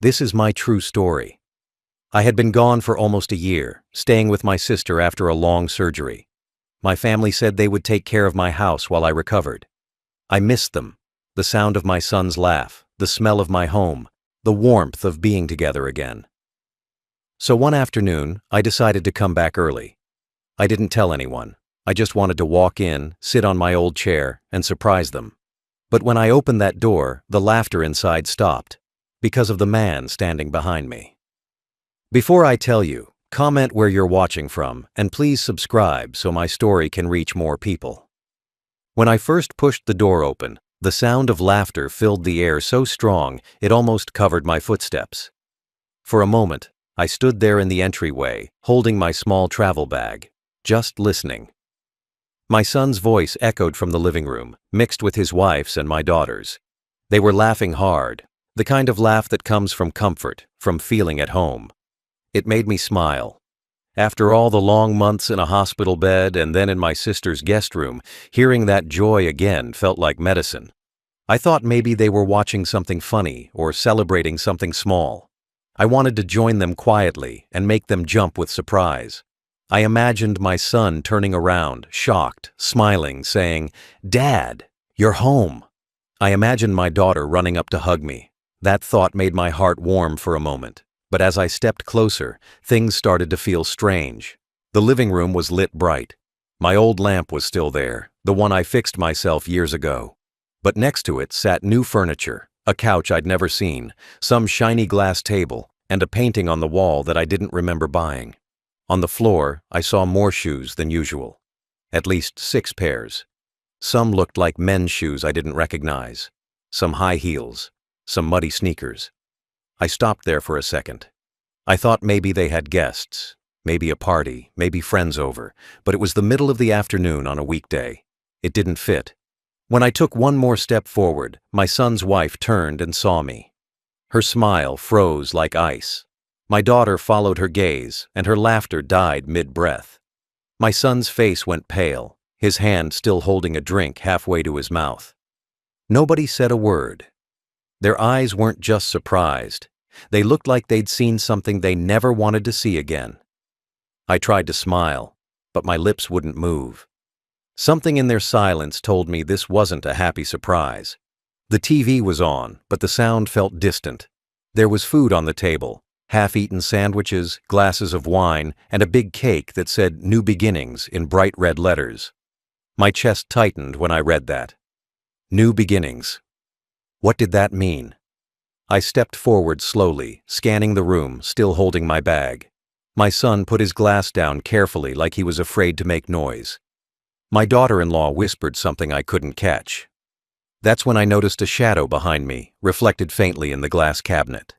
This is my true story. I had been gone for almost a year, staying with my sister after a long surgery. My family said they would take care of my house while I recovered. I missed them, the sound of my son's laugh, the smell of my home, the warmth of being together again. So one afternoon, I decided to come back early. I didn't tell anyone. I just wanted to walk in, sit on my old chair, and surprise them. But when I opened that door, the laughter inside stopped, because of the man standing behind me. Before I tell you, comment where you're watching from, and please subscribe so my story can reach more people. When I first pushed the door open, the sound of laughter filled the air so strong it almost covered my footsteps. For a moment, I stood there in the entryway, holding my small travel bag, just listening. My son's voice echoed from the living room, mixed with his wife's and my daughter's. They were laughing hard, the kind of laugh that comes from comfort, from feeling at home. It made me smile. After all the long months in a hospital bed and then in my sister's guest room, hearing that joy again felt like medicine. I thought maybe they were watching something funny or celebrating something small. I wanted to join them quietly and make them jump with surprise. I imagined my son turning around, shocked, smiling, saying, "Dad, you're home." I imagined my daughter running up to hug me. That thought made my heart warm for a moment. But as I stepped closer, things started to feel strange. The living room was lit bright. My old lamp was still there, the one I fixed myself years ago. But next to it sat new furniture, a couch I'd never seen, some shiny glass table, and a painting on the wall that I didn't remember buying. On the floor, I saw more shoes than usual. At least 6 pairs. Some looked like men's shoes I didn't recognize. Some high heels. Some muddy sneakers. I stopped there for a second. I thought maybe they had guests, maybe a party, maybe friends over, but it was the middle of the afternoon on a weekday. It didn't fit. When I took one more step forward, my son's wife turned and saw me. Her smile froze like ice. My daughter followed her gaze, and her laughter died mid-breath. My son's face went pale, his hand still holding a drink halfway to his mouth. Nobody said a word. Their eyes weren't just surprised. They looked like they'd seen something they never wanted to see again. I tried to smile, but my lips wouldn't move. Something in their silence told me this wasn't a happy surprise. The TV was on, but the sound felt distant. There was food on the table, half-eaten sandwiches, glasses of wine, and a big cake that said "New Beginnings" in bright red letters. My chest tightened when I read that. New beginnings. What did that mean? I stepped forward slowly, scanning the room, still holding my bag. My son put his glass down carefully like he was afraid to make noise. My daughter-in-law whispered something I couldn't catch. That's when I noticed a shadow behind me, reflected faintly in the glass cabinet.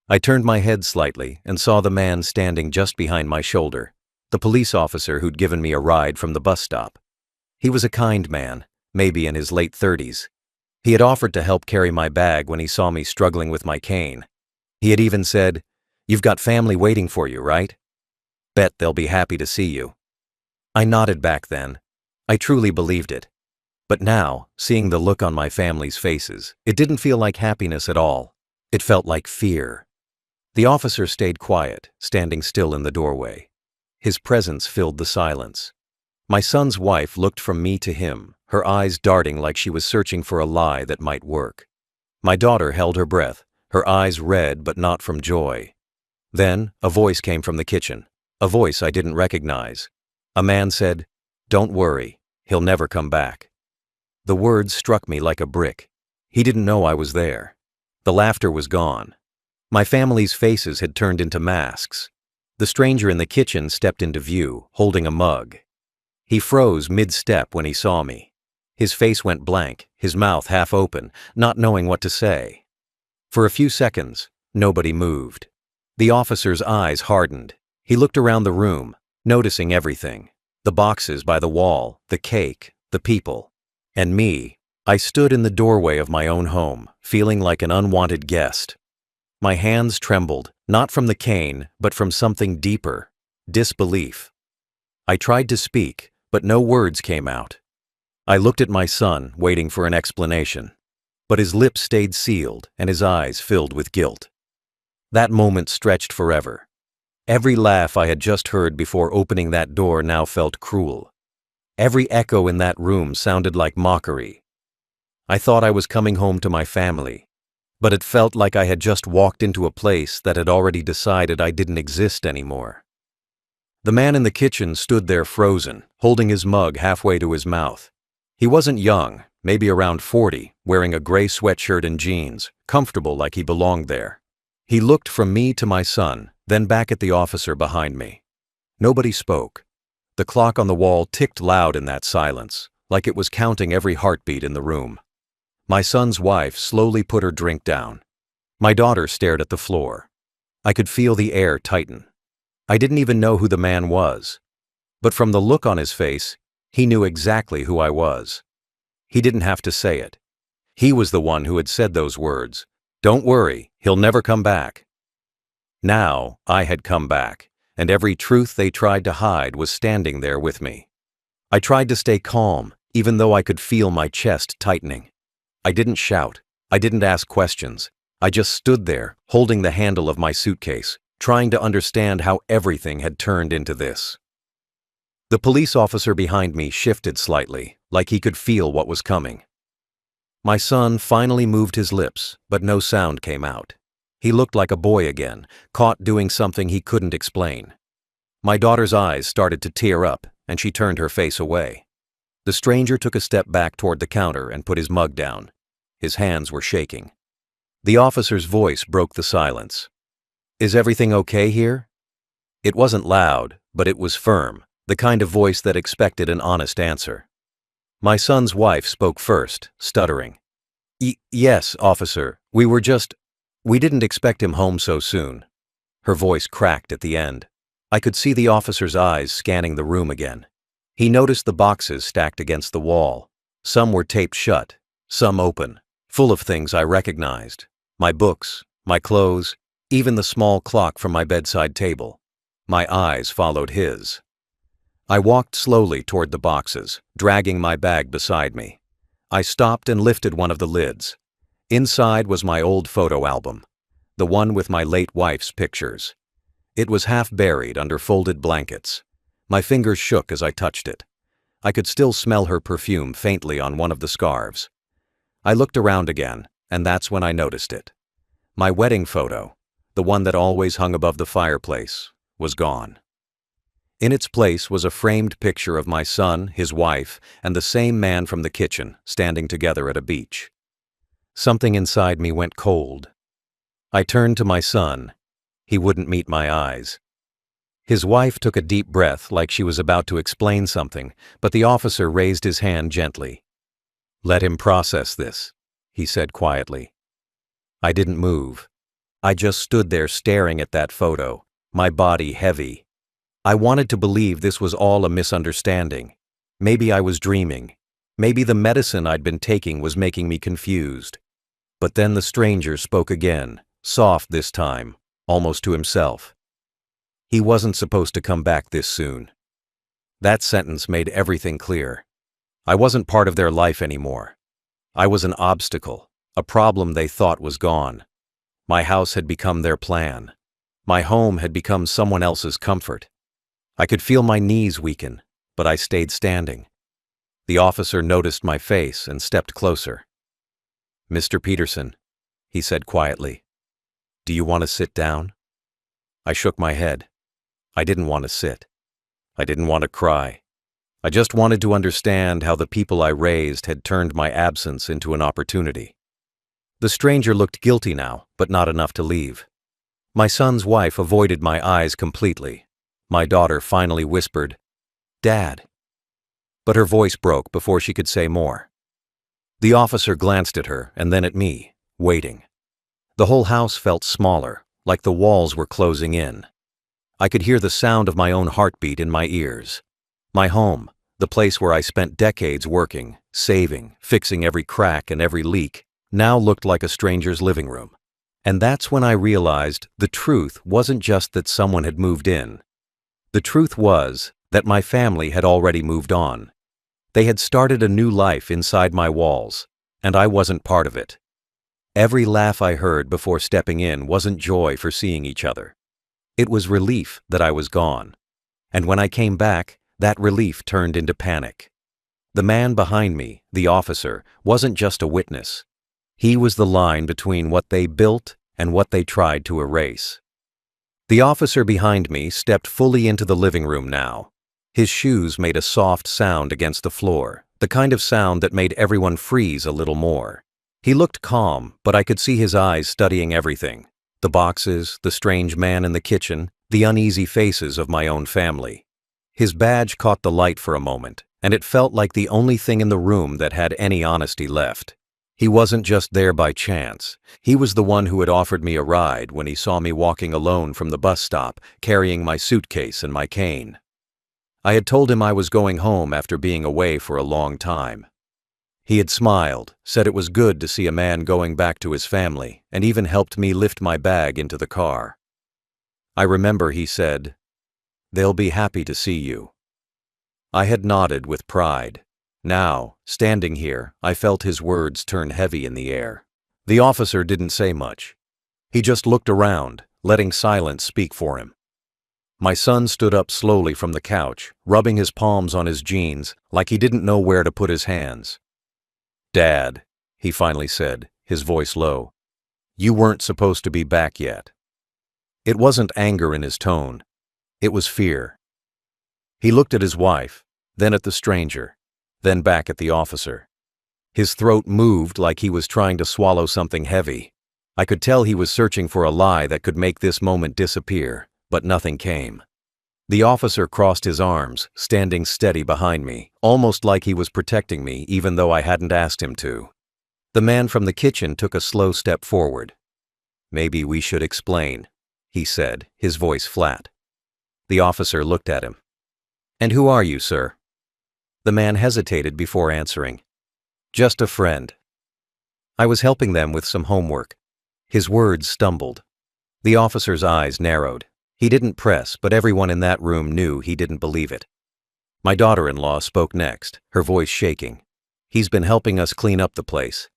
I turned my head slightly and saw the man standing just behind my shoulder, the police officer who'd given me a ride from the bus stop. He was a kind man, maybe in his late 30s. He had offered to help carry my bag when he saw me struggling with my cane. He had even said, "You've got family waiting for you, right? Bet they'll be happy to see you." I nodded back then. I truly believed it. But now, seeing the look on my family's faces, it didn't feel like happiness at all. It felt like fear. The officer stayed quiet, standing still in the doorway. His presence filled the silence. My son's wife looked from me to him, her eyes darting like she was searching for a lie that might work. My daughter held her breath, her eyes red but not from joy. Then, a voice came from the kitchen, a voice I didn't recognize. A man said, "Don't worry, he'll never come back." The words struck me like a brick. He didn't know I was there. The laughter was gone. My family's faces had turned into masks. The stranger in the kitchen stepped into view, holding a mug. He froze mid-step when he saw me. His face went blank, his mouth half open, not knowing what to say. For a few seconds, nobody moved. The officer's eyes hardened. He looked around the room, noticing everything. The boxes by the wall, the cake, the people. And me. I stood in the doorway of my own home, feeling like an unwanted guest. My hands trembled, not from the cane, but from something deeper, disbelief. I tried to speak, but no words came out. I looked at my son, waiting for an explanation. But his lips stayed sealed and his eyes filled with guilt. That moment stretched forever. Every laugh I had just heard before opening that door now felt cruel. Every echo in that room sounded like mockery. I thought I was coming home to my family, but it felt like I had just walked into a place that had already decided I didn't exist anymore. The man in the kitchen stood there frozen, holding his mug halfway to his mouth. He wasn't young, maybe around 40, wearing a gray sweatshirt and jeans, comfortable like he belonged there. He looked from me to my son, then back at the officer behind me. Nobody spoke. The clock on the wall ticked loud in that silence, like it was counting every heartbeat in the room. My son's wife slowly put her drink down. My daughter stared at the floor. I could feel the air tighten. I didn't even know who the man was. But from the look on his face, he knew exactly who I was. He didn't have to say it. He was the one who had said those words. "Don't worry, he'll never come back." Now, I had come back, and every truth they tried to hide was standing there with me. I tried to stay calm, even though I could feel my chest tightening. I didn't shout. I didn't ask questions. I just stood there, holding the handle of my suitcase, trying to understand how everything had turned into this. The police officer behind me shifted slightly, like he could feel what was coming. My son finally moved his lips, but no sound came out. He looked like a boy again, caught doing something he couldn't explain. My daughter's eyes started to tear up, and she turned her face away. The stranger took a step back toward the counter and put his mug down. His hands were shaking. The officer's voice broke the silence. "Is everything okay here?" It wasn't loud, but it was firm, the kind of voice that expected an honest answer. My son's wife spoke first, stuttering. Yes, officer, we didn't expect him home so soon." Her voice cracked at the end. I could see the officer's eyes scanning the room again. He noticed the boxes stacked against the wall. Some were taped shut, some open, full of things I recognized. My books, my clothes, even the small clock from my bedside table. My eyes followed his. I walked slowly toward the boxes, dragging my bag beside me. I stopped and lifted one of the lids. Inside was my old photo album, the one with my late wife's pictures. It was half buried under folded blankets. My fingers shook as I touched it. I could still smell her perfume faintly on one of the scarves. I looked around again, and that's when I noticed it. My wedding photo, the one that always hung above the fireplace, was gone. In its place was a framed picture of my son, his wife, and the same man from the kitchen, standing together at a beach. Something inside me went cold. I turned to my son. He wouldn't meet my eyes. His wife took a deep breath like she was about to explain something, but the officer raised his hand gently. "Let him process this," he said quietly. I didn't move. I just stood there staring at that photo, my body heavy. I wanted to believe this was all a misunderstanding. Maybe I was dreaming. Maybe the medicine I'd been taking was making me confused. But then the stranger spoke again, soft this time, almost to himself. He wasn't supposed to come back this soon. That sentence made everything clear. I wasn't part of their life anymore. I was an obstacle, a problem they thought was gone. My house had become their plan. My home had become someone else's comfort. I could feel my knees weaken, but I stayed standing. The officer noticed my face and stepped closer. "Mr. Peterson," he said quietly, "do you want to sit down?" I shook my head. I didn't want to sit. I didn't want to cry. I just wanted to understand how the people I raised had turned my absence into an opportunity. The stranger looked guilty now, but not enough to leave. My son's wife avoided my eyes completely. My daughter finally whispered, "Dad." But her voice broke before she could say more. The officer glanced at her and then at me, waiting. The whole house felt smaller, like the walls were closing in. I could hear the sound of my own heartbeat in my ears. My home, the place where I spent decades working, saving, fixing every crack and every leak, now looked like a stranger's living room. And that's when I realized the truth wasn't just that someone had moved in. The truth was that my family had already moved on. They had started a new life inside my walls, and I wasn't part of it. Every laugh I heard before stepping in wasn't joy for seeing each other. It was relief that I was gone. And when I came back, that relief turned into panic. The man behind me, the officer, wasn't just a witness. He was the line between what they built and what they tried to erase. The officer behind me stepped fully into the living room now. His shoes made a soft sound against the floor, the kind of sound that made everyone freeze a little more. He looked calm, but I could see his eyes studying everything. The boxes, the strange man in the kitchen, the uneasy faces of my own family. His badge caught the light for a moment, and it felt like the only thing in the room that had any honesty left. He wasn't just there by chance. He was the one who had offered me a ride when he saw me walking alone from the bus stop, carrying my suitcase and my cane. I had told him I was going home after being away for a long time. He had smiled, said it was good to see a man going back to his family, and even helped me lift my bag into the car. I remember he said, "They'll be happy to see you." I had nodded with pride. Now, standing here, I felt his words turn heavy in the air. The officer didn't say much. He just looked around, letting silence speak for him. My son stood up slowly from the couch, rubbing his palms on his jeans like he didn't know where to put his hands. "Dad," he finally said, his voice low, "you weren't supposed to be back yet." It wasn't anger in his tone. It was fear. He looked at his wife, then at the stranger, then back at the officer. His throat moved like he was trying to swallow something heavy. I could tell he was searching for a lie that could make this moment disappear, but nothing came. The officer crossed his arms, standing steady behind me, almost like he was protecting me even though I hadn't asked him to. The man from the kitchen took a slow step forward. "Maybe we should explain," he said, his voice flat. The officer looked at him. "And who are you, sir?" The man hesitated before answering. "Just a friend. I was helping them with some homework." His words stumbled. The officer's eyes narrowed. He didn't press, but everyone in that room knew he didn't believe it. My daughter-in-law spoke next, her voice shaking. "He's been helping us clean up the place.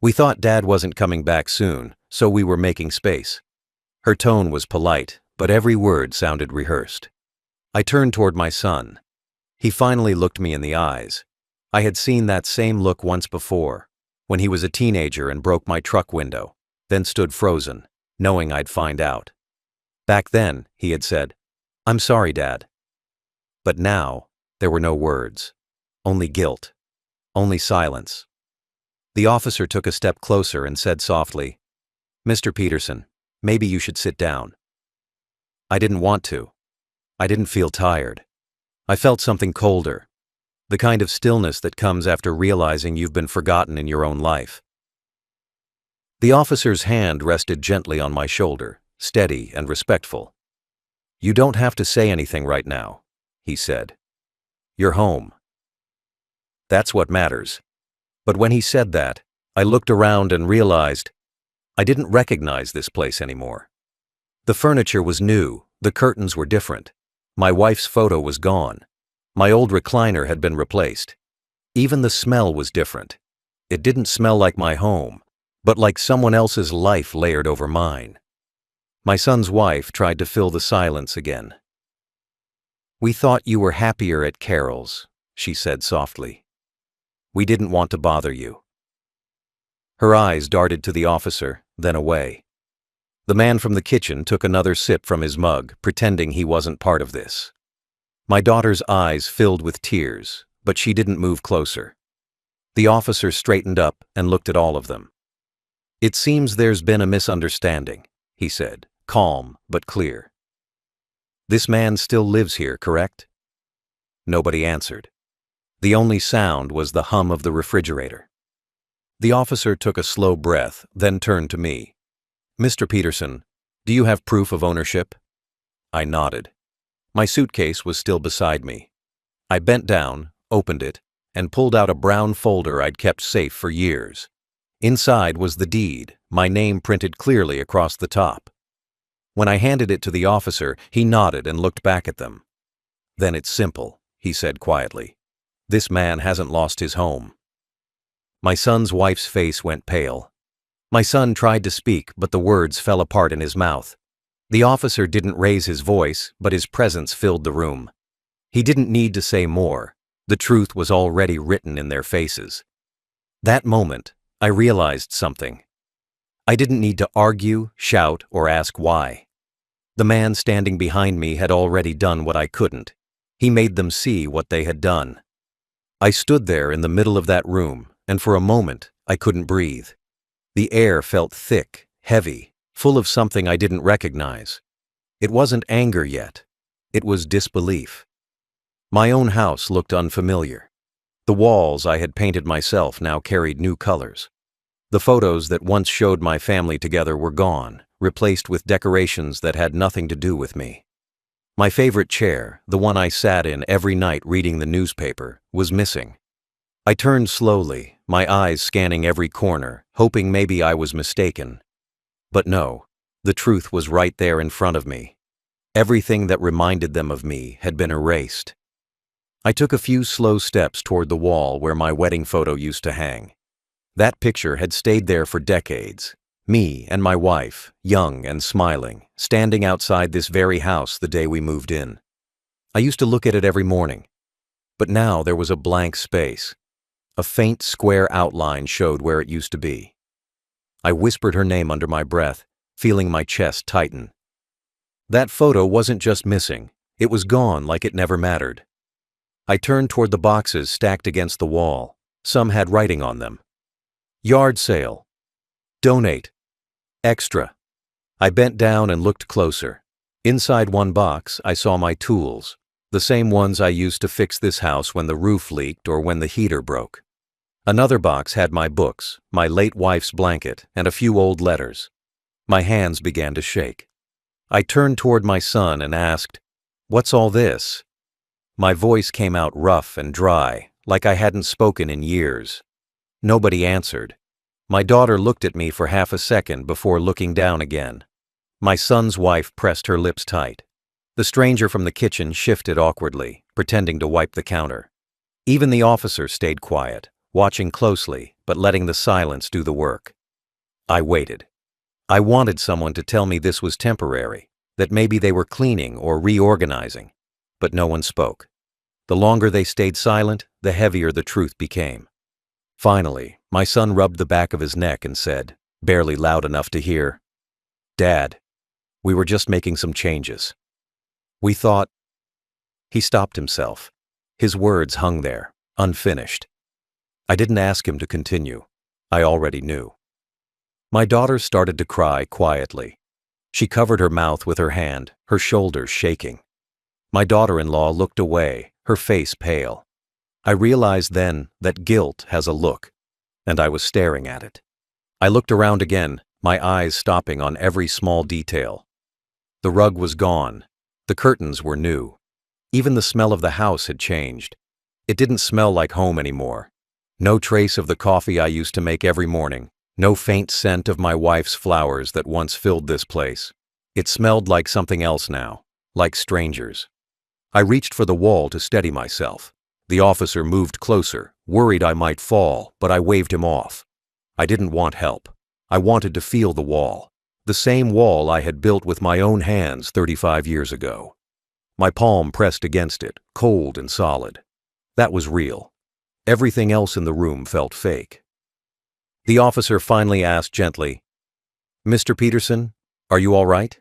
We thought Dad wasn't coming back soon, so we were making space." Her tone was polite, but every word sounded rehearsed. I turned toward my son. He finally looked me in the eyes. I had seen that same look once before, when he was a teenager and broke my truck window, then stood frozen, knowing I'd find out. Back then, he had said, "I'm sorry, Dad." But now, there were no words. Only guilt. Only silence. The officer took a step closer and said softly, "Mr. Peterson, maybe you should sit down." I didn't want to. I didn't feel tired. I felt something colder. The kind of stillness that comes after realizing you've been forgotten in your own life. The officer's hand rested gently on my shoulder, steady and respectful. "You don't have to say anything right now," he said. "You're home. That's what matters." But when he said that, I looked around and realized I didn't recognize this place anymore. The furniture was new, the curtains were different. My wife's photo was gone. My old recliner had been replaced. Even the smell was different. It didn't smell like my home, but like someone else's life layered over mine. My son's wife tried to fill the silence again. "We thought you were happier at Carol's," she said softly. "We didn't want to bother you." Her eyes darted to the officer, then away. The man from the kitchen took another sip from his mug, pretending he wasn't part of this. My daughter's eyes filled with tears, but she didn't move closer. The officer straightened up and looked at all of them. "It seems there's been a misunderstanding," he said, calm but clear. "This man still lives here, correct?" Nobody answered. The only sound was the hum of the refrigerator. The officer took a slow breath, then turned to me. "Mr. Peterson, do you have proof of ownership?" I nodded. My suitcase was still beside me. I bent down, opened it, and pulled out a brown folder I'd kept safe for years. Inside was the deed, my name printed clearly across the top. When I handed it to the officer, he nodded and looked back at them. "Then it's simple," he said quietly. "This man hasn't lost his home." My son's wife's face went pale. My son tried to speak, but the words fell apart in his mouth. The officer didn't raise his voice, but his presence filled the room. He didn't need to say more. The truth was already written in their faces. That moment, I realized something. I didn't need to argue, shout, or ask why. The man standing behind me had already done what I couldn't. He made them see what they had done. I stood there in the middle of that room, and for a moment, I couldn't breathe. The air felt thick, heavy, full of something I didn't recognize. It wasn't anger yet. It was disbelief. My own house looked unfamiliar. The walls I had painted myself now carried new colors. The photos that once showed my family together were gone, replaced with decorations that had nothing to do with me. My favorite chair, the one I sat in every night reading the newspaper, was missing. I turned slowly, my eyes scanning every corner, hoping maybe I was mistaken. But no, the truth was right there in front of me. Everything that reminded them of me had been erased. I took a few slow steps toward the wall where my wedding photo used to hang. That picture had stayed there for decades. Me and my wife, young and smiling, standing outside this very house the day we moved in. I used to look at it every morning. But now there was a blank space. A faint square outline showed where it used to be. I whispered her name under my breath, feeling my chest tighten. That photo wasn't just missing, it was gone like it never mattered. I turned toward the boxes stacked against the wall. Some had writing on them. Yard sale. Donate. Extra. I bent down and looked closer. Inside one box, I saw my tools, the same ones I used to fix this house when the roof leaked or when the heater broke. Another box had my books, my late wife's blanket, and a few old letters. My hands began to shake. I turned toward my son and asked, "What's all this?" My voice came out rough and dry, like I hadn't spoken in years. Nobody answered. My daughter looked at me for half a second before looking down again. My son's wife pressed her lips tight. The stranger from the kitchen shifted awkwardly, pretending to wipe the counter. Even the officer stayed quiet, watching closely, but letting the silence do the work. I waited. I wanted someone to tell me this was temporary, that maybe they were cleaning or reorganizing, but no one spoke. The longer they stayed silent, the heavier the truth became. Finally, my son rubbed the back of his neck and said, barely loud enough to hear, "Dad, we were just making some changes. We thought—" He stopped himself. His words hung there, unfinished. I didn't ask him to continue. I already knew. My daughter started to cry quietly. She covered her mouth with her hand, her shoulders shaking. My daughter-in-law looked away, her face pale. I realized then that guilt has a look, and I was staring at it. I looked around again, my eyes stopping on every small detail. The rug was gone. The curtains were new. Even the smell of the house had changed. It didn't smell like home anymore. No trace of the coffee I used to make every morning. No faint scent of my wife's flowers that once filled this place. It smelled like something else now, like strangers. I reached for the wall to steady myself. The officer moved closer, worried I might fall, but I waved him off. I didn't want help. I wanted to feel the wall. The same wall I had built with my own hands 35 years ago. My palm pressed against it, cold and solid. That was real. Everything else in the room felt fake. The officer finally asked gently, "Mr. Peterson, are you all right?"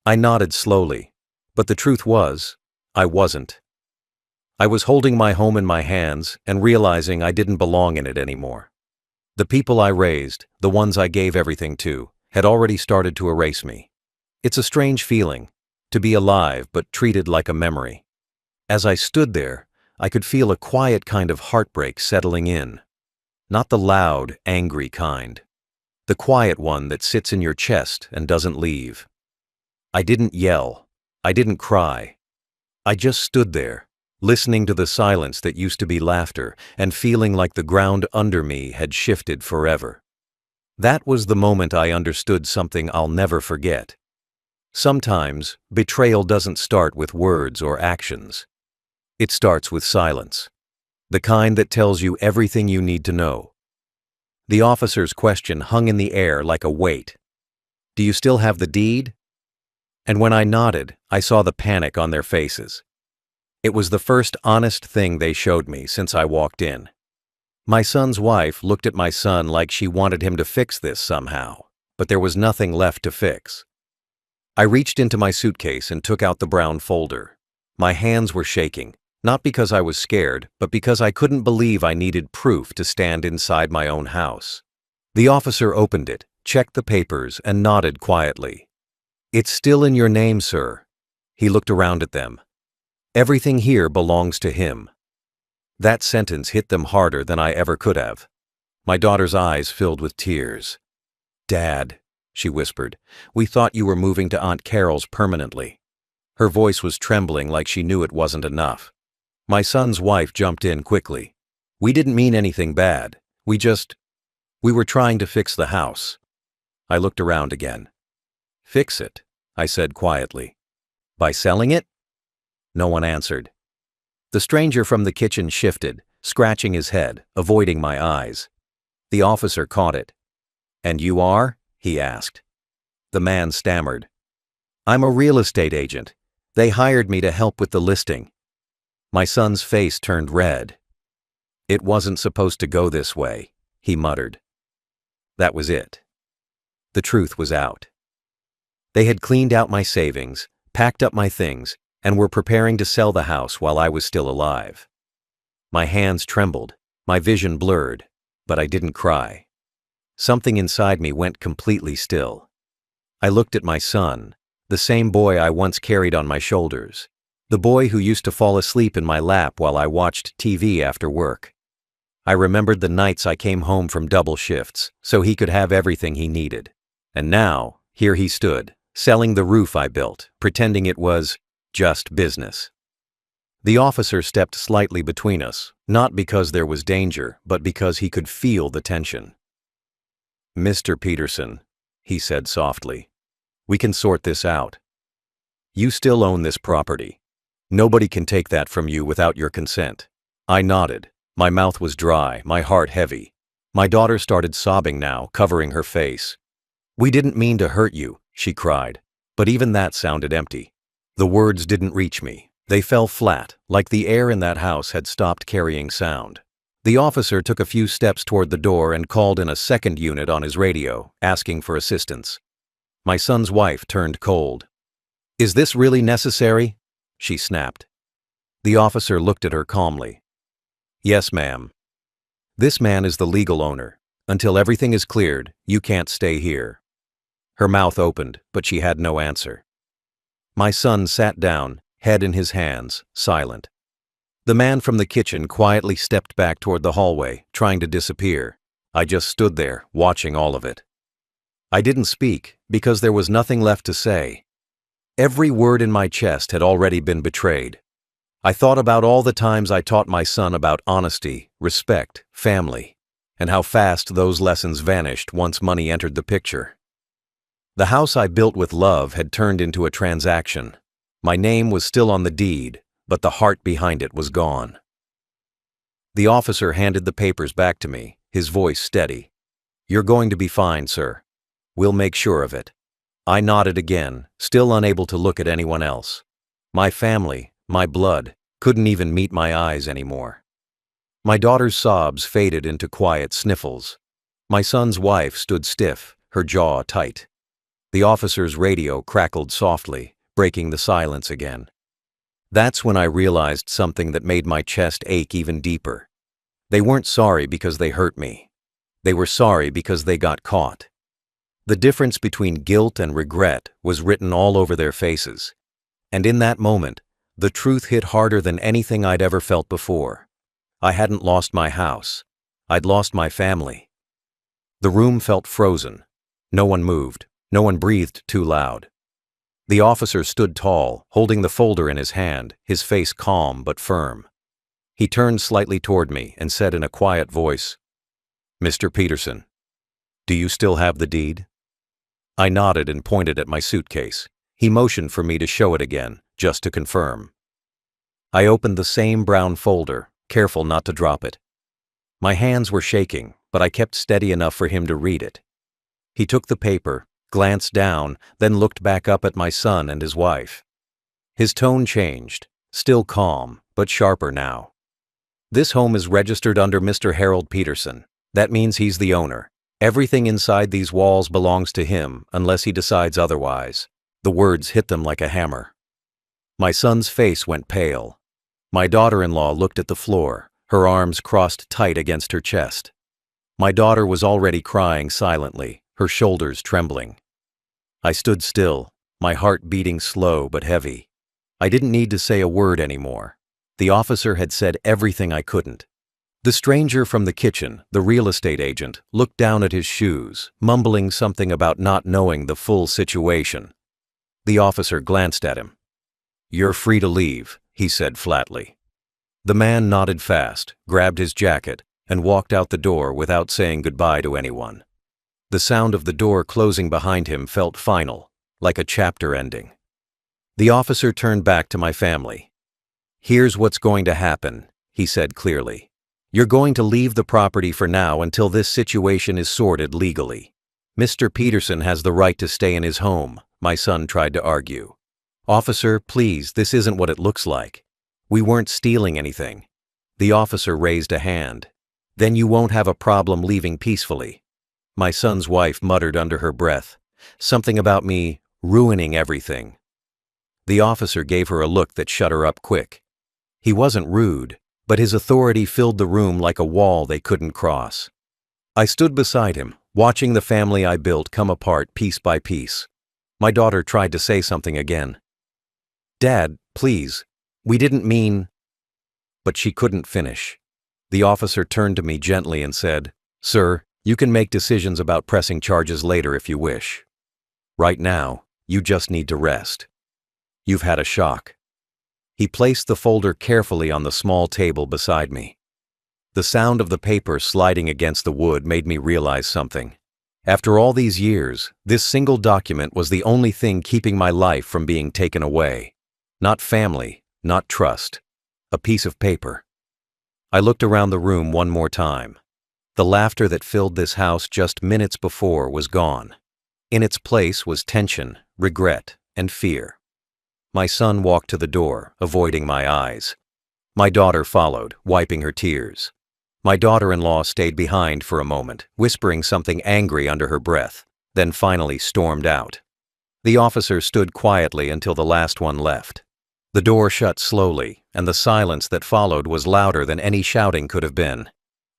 I nodded slowly, but the truth was, I wasn't. I was holding my home in my hands and realizing I didn't belong in it anymore. The people I raised, the ones I gave everything to, had already started to erase me. It's a strange feeling, to be alive but treated like a memory. As I stood there, I could feel a quiet kind of heartbreak settling in. Not the loud, angry kind. The quiet one that sits in your chest and doesn't leave. I didn't yell. I didn't cry. I just stood there, listening to the silence that used to be laughter and feeling like the ground under me had shifted forever. That was the moment I understood something I'll never forget. Sometimes, betrayal doesn't start with words or actions. It starts with silence. The kind that tells you everything you need to know. The officer's question hung in the air like a weight. "Do you still have the deed?" And when I nodded, I saw the panic on their faces. It was the first honest thing they showed me since I walked in. My son's wife looked at my son like she wanted him to fix this somehow, but there was nothing left to fix. I reached into my suitcase and took out the brown folder. My hands were shaking, not because I was scared, but because I couldn't believe I needed proof to stand inside my own house. The officer opened it, checked the papers, and nodded quietly. "It's still in your name, sir." He looked around at them. "Everything here belongs to him." That sentence hit them harder than I ever could have. My daughter's eyes filled with tears. "Dad," she whispered, "we thought you were moving to Aunt Carol's permanently." Her voice was trembling like she knew it wasn't enough. My son's wife jumped in quickly. "We didn't mean anything bad. We were trying to fix the house." I looked around again. "Fix it," I said quietly. "By selling it?" No one answered. The stranger from the kitchen shifted, scratching his head, avoiding my eyes. The officer caught it. "And you are?" he asked. The man stammered. "I'm a real estate agent. They hired me to help with the listing." My son's face turned red. "It wasn't supposed to go this way," he muttered. That was it. The truth was out. They had cleaned out my savings, packed up my things, and were preparing to sell the house while I was still alive. My hands trembled, my vision blurred, but I didn't cry. Something inside me went completely still. I looked at my son, the same boy I once carried on my shoulders, the boy who used to fall asleep in my lap while I watched TV after work. I remembered the nights I came home from double shifts so he could have everything he needed. And now, here he stood, selling the roof I built, pretending it was just business. The officer stepped slightly between us, not because there was danger, but because he could feel the tension. "Mr. Peterson," he said softly, "we can sort this out. You still own this property. Nobody can take that from you without your consent." I nodded. My mouth was dry, my heart heavy. My daughter started sobbing now, covering her face. "We didn't mean to hurt you," she cried, but even that sounded empty. The words didn't reach me. They fell flat, like the air in that house had stopped carrying sound. The officer took a few steps toward the door and called in a second unit on his radio, asking for assistance. My son's wife turned cold. "Is this really necessary?" she snapped. The officer looked at her calmly. "Yes, ma'am. This man is the legal owner. Until everything is cleared, you can't stay here." Her mouth opened, but she had no answer. My son sat down, head in his hands, silent. The man from the kitchen quietly stepped back toward the hallway, trying to disappear. I just stood there, watching all of it. I didn't speak, because there was nothing left to say. Every word in my chest had already been betrayed. I thought about all the times I taught my son about honesty, respect, family, and how fast those lessons vanished once money entered the picture. The house I built with love had turned into a transaction. My name was still on the deed, but the heart behind it was gone. The officer handed the papers back to me, his voice steady. "You're going to be fine, sir. We'll make sure of it." I nodded again, still unable to look at anyone else. My family, my blood, couldn't even meet my eyes anymore. My daughter's sobs faded into quiet sniffles. My son's wife stood stiff, her jaw tight. The officer's radio crackled softly, breaking the silence again. That's when I realized something that made my chest ache even deeper. They weren't sorry because they hurt me. They were sorry because they got caught. The difference between guilt and regret was written all over their faces. And in that moment, the truth hit harder than anything I'd ever felt before. I hadn't lost my house. I'd lost my family. The room felt frozen. No one moved. No one breathed too loud. The officer stood tall, holding the folder in his hand, his face calm but firm. He turned slightly toward me and said in a quiet voice, "Mr. Peterson, do you still have the deed?" I nodded and pointed at my suitcase. He motioned for me to show it again, just to confirm. I opened the same brown folder, careful not to drop it. My hands were shaking, but I kept steady enough for him to read it. He took the paper, glanced down, then looked back up at my son and his wife. His tone changed, still calm, but sharper now. This home is registered under Mr. Harold Peterson. That means he's the owner. Everything inside these walls belongs to him unless he decides otherwise. The words hit them like a hammer. My son's face went pale. My daughter-in-law looked at the floor, her arms crossed tight against her chest. My daughter was already crying silently, her shoulders trembling. I stood still, my heart beating slow but heavy. I didn't need to say a word anymore. The officer had said everything I couldn't. The stranger from the kitchen, the real estate agent, looked down at his shoes, mumbling something about not knowing the full situation. The officer glanced at him. "You're free to leave," he said flatly. The man nodded fast, grabbed his jacket, and walked out the door without saying goodbye to anyone. The sound of the door closing behind him felt final, like a chapter ending. The officer turned back to my family. "Here's what's going to happen," he said clearly. "You're going to leave the property for now until this situation is sorted legally. Mr. Peterson has the right to stay in his home," my son tried to argue. "Officer, please, this isn't what it looks like. We weren't stealing anything." The officer raised a hand. "Then you won't have a problem leaving peacefully." My son's wife muttered under her breath, something about me ruining everything. The officer gave her a look that shut her up quick. He wasn't rude, but his authority filled the room like a wall they couldn't cross. I stood beside him, watching the family I built come apart piece by piece. My daughter tried to say something again. "Dad, please, we didn't mean—" But she couldn't finish. The officer turned to me gently and said, "Sir, you can make decisions about pressing charges later if you wish. Right now, you just need to rest. You've had a shock." He placed the folder carefully on the small table beside me. The sound of the paper sliding against the wood made me realize something. After all these years, this single document was the only thing keeping my life from being taken away. Not family, not trust. A piece of paper. I looked around the room one more time. The laughter that filled this house just minutes before was gone. In its place was tension, regret, and fear. My son walked to the door, avoiding my eyes. My daughter followed, wiping her tears. My daughter-in-law stayed behind for a moment, whispering something angry under her breath, then finally stormed out. The officer stood quietly until the last one left. The door shut slowly, and the silence that followed was louder than any shouting could have been.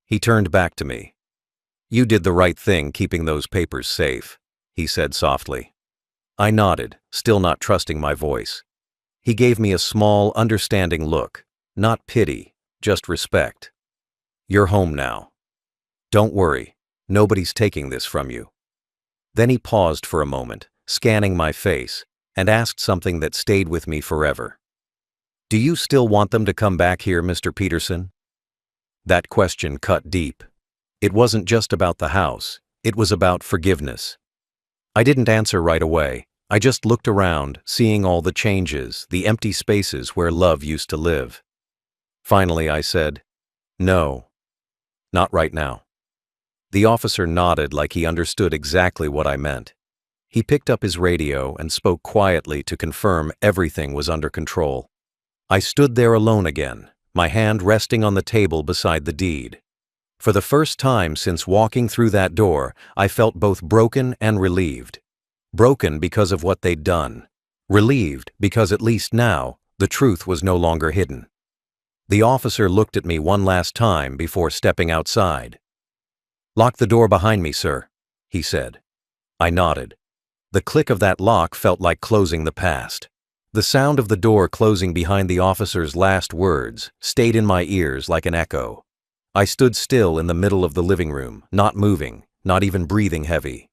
He turned back to me. "You did the right thing keeping those papers safe," he said softly. I nodded, still not trusting my voice. He gave me a small, understanding look, not pity, just respect. "You're home now. Don't worry, nobody's taking this from you." Then he paused for a moment, scanning my face, and asked something that stayed with me forever. "Do you still want them to come back here, Mr. Peterson?" That question cut deep. It wasn't just about the house, it was about forgiveness. I didn't answer right away. I just looked around, seeing all the changes, the empty spaces where love used to live. Finally, I said, "No, not right now." The officer nodded like he understood exactly what I meant. He picked up his radio and spoke quietly to confirm everything was under control. I stood there alone again, my hand resting on the table beside the deed. For the first time since walking through that door, I felt both broken and relieved. Broken because of what they'd done. Relieved because at least now, the truth was no longer hidden. The officer looked at me one last time before stepping outside. "Lock the door behind me, sir," he said. I nodded. The click of that lock felt like closing the past. The sound of the door closing behind the officer's last words stayed in my ears like an echo. I stood still in the middle of the living room, not moving, not even breathing heavy.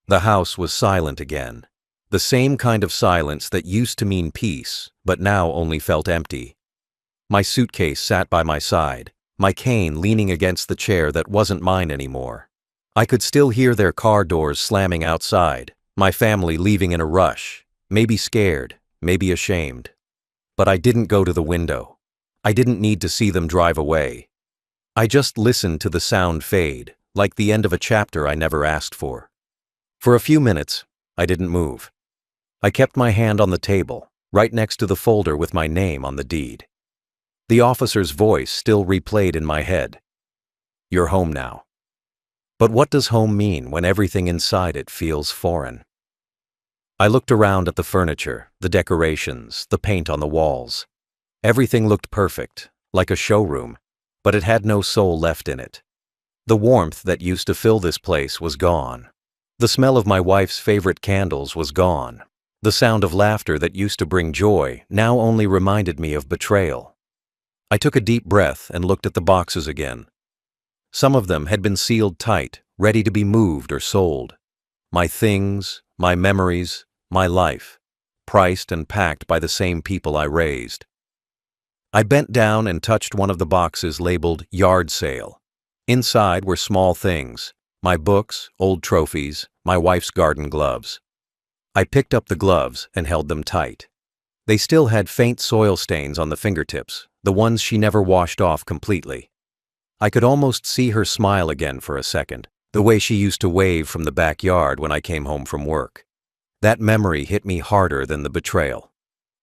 The house was silent again. The same kind of silence that used to mean peace, but now only felt empty. My suitcase sat by my side, my cane leaning against the chair that wasn't mine anymore. I could still hear their car doors slamming outside, my family leaving in a rush, maybe scared, maybe ashamed. But I didn't go to the window. I didn't need to see them drive away. I just listened to the sound fade, like the end of a chapter I never asked for. For a few minutes, I didn't move. I kept my hand on the table, right next to the folder with my name on the deed. The officer's voice still replayed in my head. You're home now. But what does home mean when everything inside it feels foreign? I looked around at the furniture, the decorations, the paint on the walls. Everything looked perfect, like a showroom, but it had no soul left in it. The warmth that used to fill this place was gone. The smell of my wife's favorite candles was gone. The sound of laughter that used to bring joy now only reminded me of betrayal. I took a deep breath and looked at the boxes again. Some of them had been sealed tight, ready to be moved or sold. My things, my memories, my life, priced and packed by the same people I raised. I bent down and touched one of the boxes labeled Yard Sale. Inside were small things, my books, old trophies, my wife's garden gloves. I picked up the gloves and held them tight. They still had faint soil stains on the fingertips, the ones she never washed off completely. I could almost see her smile again for a second, the way she used to wave from the backyard when I came home from work. That memory hit me harder than the betrayal.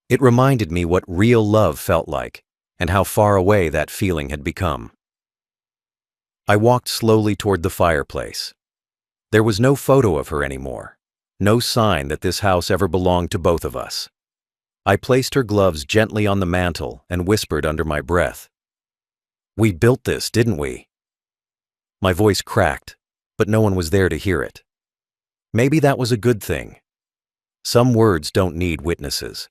It reminded me what real love felt like, and how far away that feeling had become. I walked slowly toward the fireplace. There was no photo of her anymore, no sign that this house ever belonged to both of us. I placed her gloves gently on the mantel and whispered under my breath, "We built this, didn't we?" My voice cracked, but no one was there to hear it. Maybe that was a good thing. Some words don't need witnesses.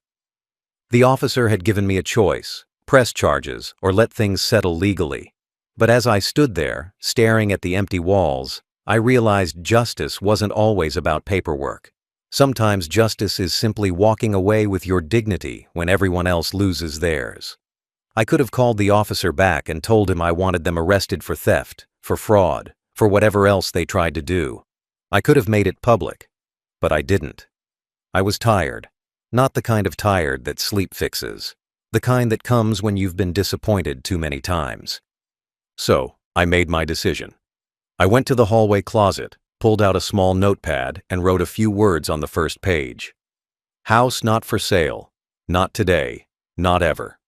The officer had given me a choice, press charges or let things settle legally. But as I stood there, staring at the empty walls, I realized justice wasn't always about paperwork. Sometimes justice is simply walking away with your dignity when everyone else loses theirs. I could have called the officer back and told him I wanted them arrested for theft, for fraud, for whatever else they tried to do. I could have made it public, but I didn't. I was tired, not the kind of tired that sleep fixes, the kind that comes when you've been disappointed too many times. So, I made my decision. I went to the hallway closet, pulled out a small notepad, and wrote a few words on the first page. House not for sale, not today, not ever.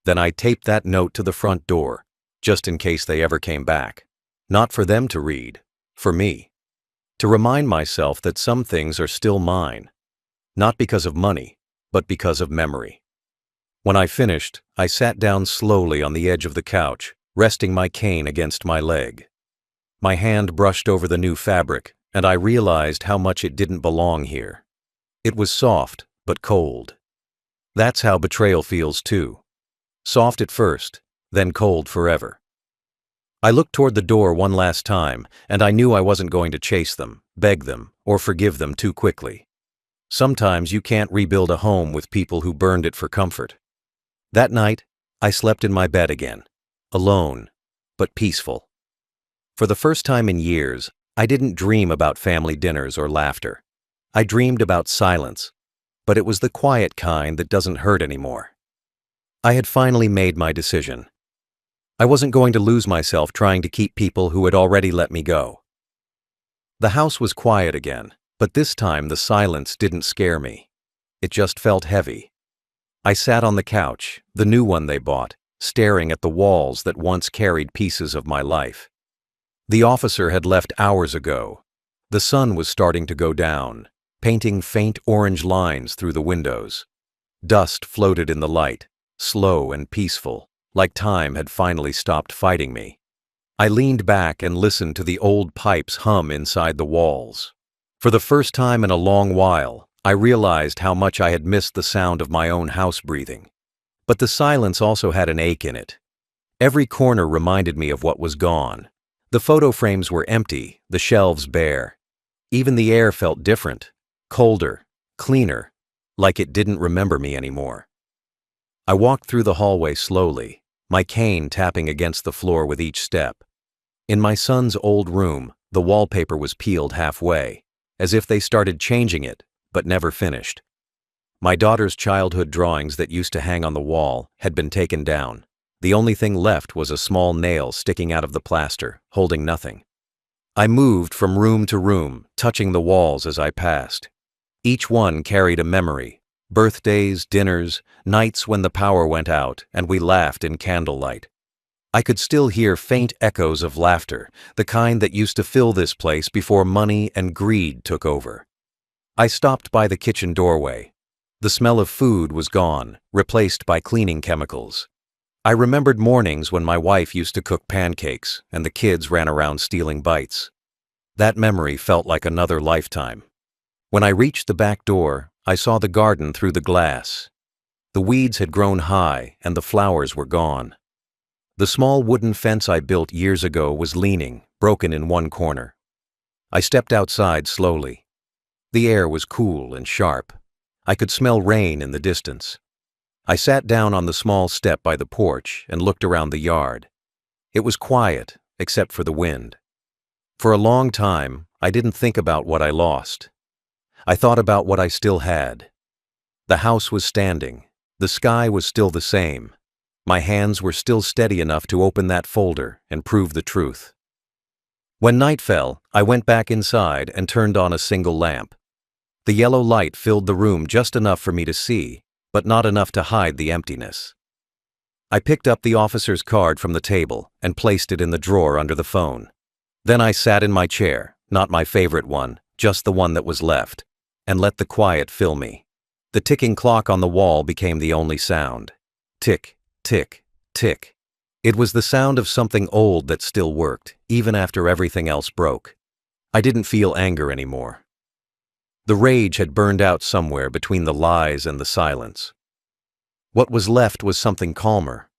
Then I taped that note to the front door, just in case they ever came back. Not for them to read, for me. To remind myself that some things are still mine. Not because of money, but because of memory. When I finished, I sat down slowly on the edge of the couch, resting my cane against my leg. My hand brushed over the new fabric, and I realized how much it didn't belong here. It was soft, but cold. That's how betrayal feels too. Soft at first, then cold forever. I looked toward the door one last time, and I knew I wasn't going to chase them, beg them, or forgive them too quickly. Sometimes you can't rebuild a home with people who burned it for comfort. That night, I slept in my bed again, alone, but peaceful. For the first time in years, I didn't dream about family dinners or laughter. I dreamed about silence, but it was the quiet kind that doesn't hurt anymore. I had finally made my decision. I wasn't going to lose myself trying to keep people who had already let me go. The house was quiet again, but this time the silence didn't scare me. It just felt heavy. I sat on the couch, the new one they bought, staring at the walls that once carried pieces of my life. The officer had left hours ago. The sun was starting to go down, painting faint orange lines through the windows. Dust floated in the light, slow and peaceful, like time had finally stopped fighting me. I leaned back and listened to the old pipes hum inside the walls. For the first time in a long while, I realized how much I had missed the sound of my own house breathing. But the silence also had an ache in it. Every corner reminded me of what was gone. The photo frames were empty, the shelves bare. Even the air felt different, colder, cleaner, like it didn't remember me anymore. I walked through the hallway slowly, my cane tapping against the floor with each step. In my son's old room, the wallpaper was peeled halfway, as if they started changing it, but never finished. My daughter's childhood drawings that used to hang on the wall had been taken down. The only thing left was a small nail sticking out of the plaster, holding nothing. I moved from room to room, touching the walls as I passed. Each one carried a memory: birthdays, dinners, nights when the power went out and we laughed in candlelight. I could still hear faint echoes of laughter, the kind that used to fill this place before money and greed took over. I stopped by the kitchen doorway. The smell of food was gone, replaced by cleaning chemicals. I remembered mornings when my wife used to cook pancakes and the kids ran around stealing bites. That memory felt like another lifetime. When I reached the back door, I saw the garden through the glass. The weeds had grown high and the flowers were gone. The small wooden fence I built years ago was leaning, broken in one corner. I stepped outside slowly. The air was cool and sharp. I could smell rain in the distance. I sat down on the small step by the porch and looked around the yard. It was quiet, except for the wind. For a long time, I didn't think about what I lost. I thought about what I still had. The house was standing. The sky was still the same. My hands were still steady enough to open that folder and prove the truth. When night fell, I went back inside and turned on a single lamp. The yellow light filled the room just enough for me to see, but not enough to hide the emptiness. I picked up the officer's card from the table and placed it in the drawer under the phone. Then I sat in my chair, not my favorite one, just the one that was left, and let the quiet fill me. The ticking clock on the wall became the only sound. Tick, tick, tick. It was the sound of something old that still worked, even after everything else broke. I didn't feel anger anymore. The rage had burned out somewhere between the lies and the silence. What was left was something calmer,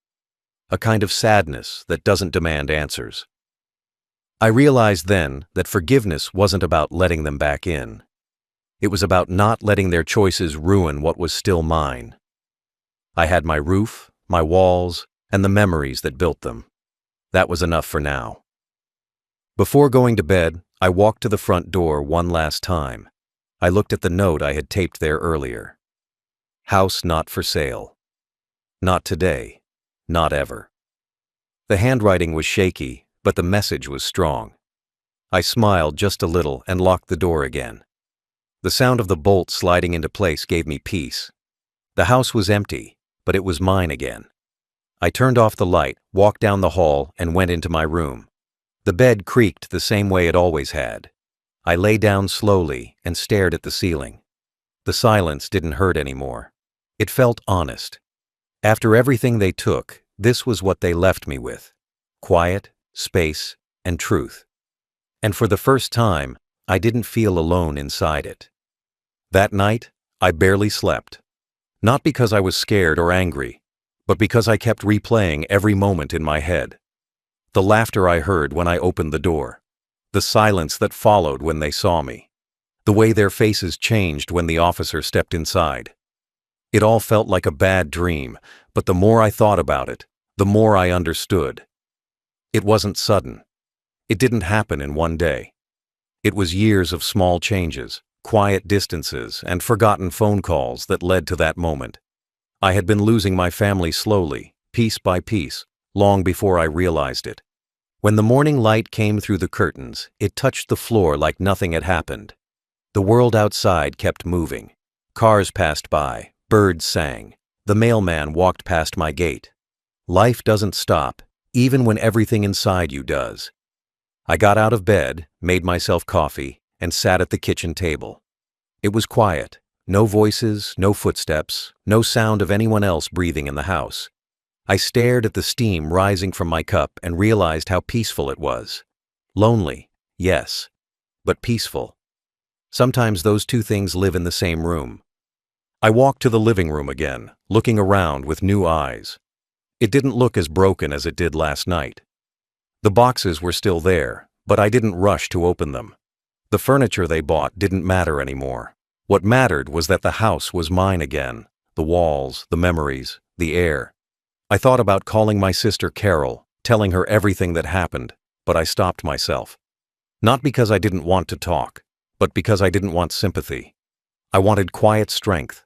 a kind of sadness that doesn't demand answers. I realized then that forgiveness wasn't about letting them back in. It was about not letting their choices ruin what was still mine. I had my roof, my walls, and the memories that built them. That was enough for now. Before going to bed, I walked to the front door one last time. I looked at the note I had taped there earlier. House not for sale. Not today. Not ever. The handwriting was shaky, but the message was strong. I smiled just a little and locked the door again. The sound of the bolt sliding into place gave me peace. The house was empty, but it was mine again. I turned off the light, walked down the hall, and went into my room. The bed creaked the same way it always had. I lay down slowly and stared at the ceiling. The silence didn't hurt anymore. It felt honest. After everything they took, this was what they left me with: quiet, space, and truth. And for the first time, I didn't feel alone inside it. That night, I barely slept. Not because I was scared or angry, but because I kept replaying every moment in my head. The laughter I heard when I opened the door. The silence that followed when they saw me. The way their faces changed when the officer stepped inside. It all felt like a bad dream, but the more I thought about it, the more I understood. It wasn't sudden. It didn't happen in one day. It was years of small changes, quiet distances, and forgotten phone calls that led to that moment. I had been losing my family slowly, piece by piece, long before I realized it. When the morning light came through the curtains, it touched the floor like nothing had happened. The world outside kept moving. Cars passed by, birds sang. The mailman walked past my gate. Life doesn't stop, even when everything inside you does. I got out of bed, made myself coffee, and sat at the kitchen table. It was quiet. No voices, no footsteps, no sound of anyone else breathing in the house. I stared at the steam rising from my cup and realized how peaceful it was. Lonely, yes, but peaceful. Sometimes those two things live in the same room. I walked to the living room again, looking around with new eyes. It didn't look as broken as it did last night. The boxes were still there, but I didn't rush to open them. The furniture they bought didn't matter anymore. What mattered was that the house was mine again. The walls, the memories, the air. I thought about calling my sister Carol, telling her everything that happened, but I stopped myself. Not because I didn't want to talk, but because I didn't want sympathy. I wanted quiet strength.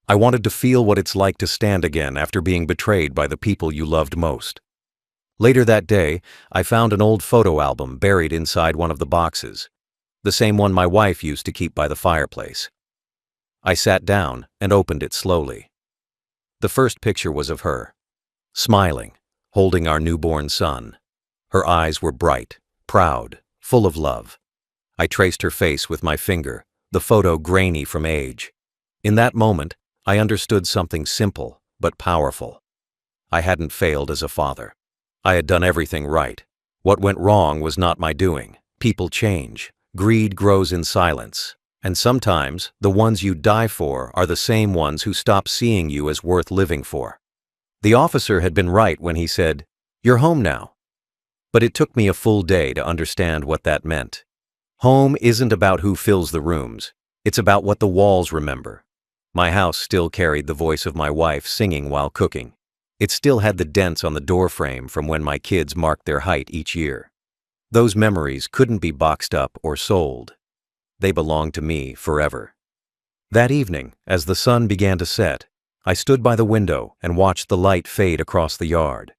I wanted to feel what it's like to stand again after being betrayed by the people you loved most. Later that day, I found an old photo album buried inside one of the boxes, the same one my wife used to keep by the fireplace. I sat down and opened it slowly. The first picture was of her, smiling, holding our newborn son. Her eyes were bright, proud, full of love. I traced her face with my finger, the photo grainy from age. In that moment, I understood something simple but powerful. I hadn't failed as a father. I had done everything right. What went wrong was not my doing. People change. Greed grows in silence. And sometimes, the ones you die for are the same ones who stop seeing you as worth living for. The officer had been right when he said, "You're home now." But it took me a full day to understand what that meant. Home isn't about who fills the rooms. It's about what the walls remember. My house still carried the voice of my wife singing while cooking. It still had the dents on the doorframe from when my kids marked their height each year. Those memories couldn't be boxed up or sold. They belonged to me forever. That evening, as the sun began to set, I stood by the window and watched the light fade across the yard.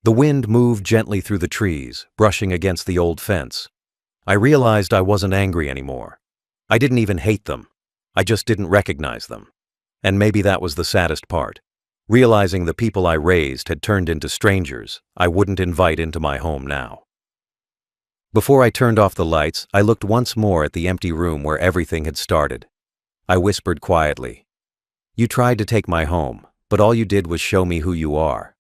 The wind moved gently through the trees, brushing against the old fence. I realized I wasn't angry anymore. I didn't even hate them. I just didn't recognize them. And maybe that was the saddest part. Realizing the people I raised had turned into strangers I wouldn't invite into my home now. Before I turned off the lights, I looked once more at the empty room where everything had started. I whispered quietly, "You tried to take my home, but all you did was show me who you are."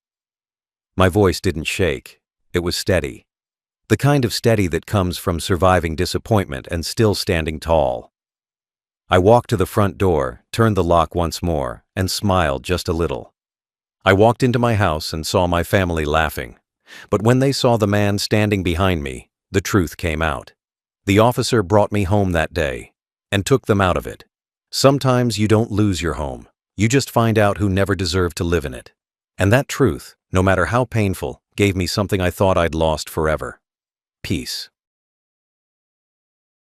My voice didn't shake. It was steady. The kind of steady that comes from surviving disappointment and still standing tall. I walked to the front door, turned the lock once more, and smiled just a little. I walked into my house and saw my family laughing. But when they saw the man standing behind me, the truth came out. The officer brought me home that day and took them out of it. Sometimes you don't lose your home. You just find out who never deserved to live in it. And that truth, no matter how painful, gave me something I thought I'd lost forever: peace.